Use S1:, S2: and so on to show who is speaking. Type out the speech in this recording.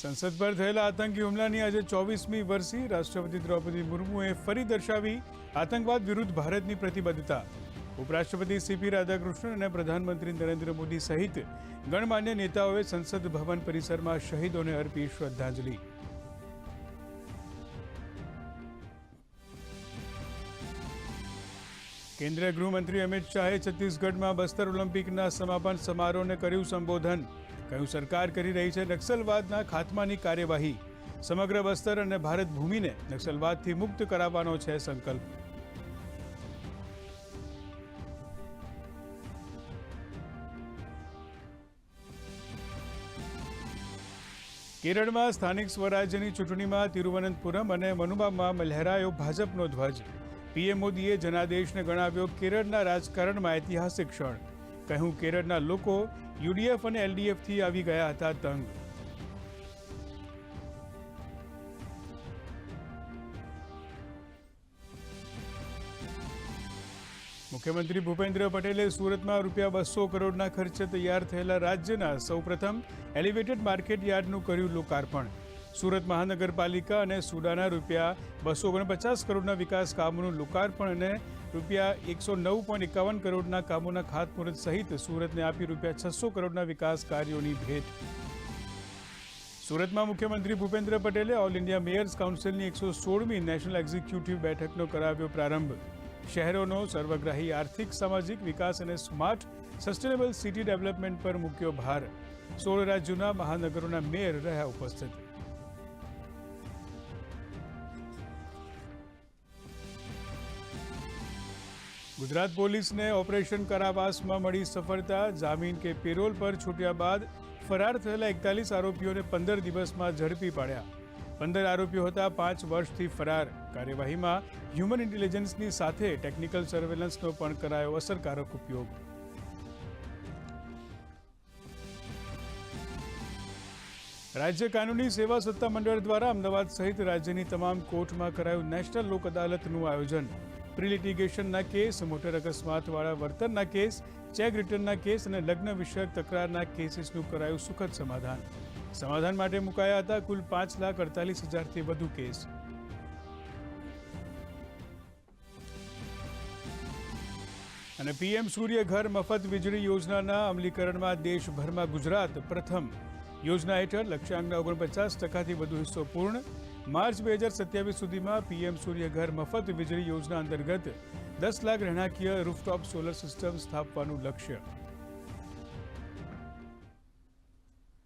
S1: સંસદ પર થયેલા આતંકી હુમલાની આજે 24મી વર્ષી રાષ્ટ્રપતિ દ્રૌપદી મુર્મુએ ફરી દર્શાવી આતંકવાદ વિરુદ્ધ ભારતની પ્રતિબદ્ધતા. ઉપરાષ્ટ્રપતિ સીપી રાધાકૃષ્ણન અને પ્રધાનમંત્રી નરેન્દ્ર મોદી સહિત ગણમાન્ય નેતાઓએ સંસદ ભવન પરિસરમાં શહીદોને અર્પી શ્રદ્ધાંજલિ. કેન્દ્રીય ગૃહમંત્રી અમિત શાહે છત્તીસગઢમાં બસ્તર ઓલિમ્પિકના સમાપન સમારોહને કર્યું સંબોધન. કહ્યું, સરકાર કરી રહી છે નક્સલવાદના ખાત્માની કાર્યવાહી. સમગ્ર બસ્તર અને ભારત ભૂમિને નક્સલવાદથી મુક્ત કરાવવાનો છે સંકલ્પ. કેરળમાં સ્થાનિક સ્વરાજ્યની ચૂંટણીમાં તિરુવનંતપુરમ અને મનુમામાં લહેરાયો ભાજપનો ધ્વજ. પીએમ મોદીએ જનાદેશને ગણાવ્યો કેરળના રાજકારણમાં ઐતિહાસિક ક્ષણ. કહ્યું, કેરળના લોકો યુડીએફ અને એલડીએફથી આવી ગયા હતા તંગ. મુખ્યમંત્રી ભૂપેન્દ્ર પટેલે સુરતમાં ₹200 કરોડના ખર્ચે તૈયાર થયેલા રાજ્યના સૌપ્રથમ એલિવેટેડ માર્કેટ યાર્ડનું કર્યું લોકાર્પણ. સુરત મહાનગરપાલિકા અને સુડાના ₹249 કરોડના વિકાસ કામોનું લોકાર્પણ અને ₹109.51 કરોડના કામોના ખાતમુહૂર્ત સહિત સુરતને આપી ₹600 કરોડના વિકાસ કાર્યોની ભેટ. સુરતમાં મુખ્યમંત્રી ભૂપેન્દ્ર પટેલે ઓલ ઇન્ડિયા મેયર્સ કાઉન્સિલની 116મી નેશનલ એક્ઝિક્યુટિવ બેઠકનો કરાવ્યો પ્રારંભ. શહેરોનો સર્વગ્રાહી આર્થિક સામાજિક વિકાસ અને સ્માર્ટ સસ્ટેનેબલ સિટી ડેવલપમેન્ટ પર મૂક્યો ભાર. 16 રાજ્યોના મહાનગરોના મેયર રહ્યા ઉપસ્થિત. ગુજરાત પોલીસને ઓપરેશન કારાવાસમાં મળી સફળતા. જામીન કે પેરોલ પર છૂટ્યા બાદ ફરાર થયેલા 41 આરોપીઓને 15 દિવસમાં ઝડપી પાડ્યા. 15 આરોપીઓ હતા 5 વર્ષથી ફરાર. કાર્યવાહીમાં હ્યુમન ઇન્ટેલિજન્સની સાથે ટેકનિકલ સર્વેલન્સનો પણ કરાયો અસરકારક ઉપયોગ. રાજ્ય કાનૂની સેવા સત્તામંડળ દ્વારા અમદાવાદ સહિત રાજ્યની તમામ કોર્ટમાં કરાયું નેશનલ લોક અદાલતનું આયોજન. પ્રી લિટિગેશનના કેસ, મોટર અકસ્માતવાળા વર્તનના કેસ, ચેક રિટર્નના કેસ અને લગ્ન વિષયક તકરારના કેસીસનું કરાયું સુખદ સમાધાન. સમાધાન માટે મુકાયા હતા કુલ 5,48,000થી વધુ કેસ. અને પીએમ સૂર્ય ઘર મફત વીજળી યોજનાના અમલીકરણમાં દેશભરમાં ગુજરાત પ્રથમ. યોજના હેઠળ લક્ષ્યાંકના 49%થી વધુ હિસ્સો પૂર્ણ. માર્ચ 2027 સુધીમાં પીએમ સૂર્ય ઘર મફત વીજળી યોજના અંતર્ગત 10 લાખ રહેણાંકીય રૂફટોપ સોલર સિસ્ટમ સ્થાપવાનું લક્ષ્ય.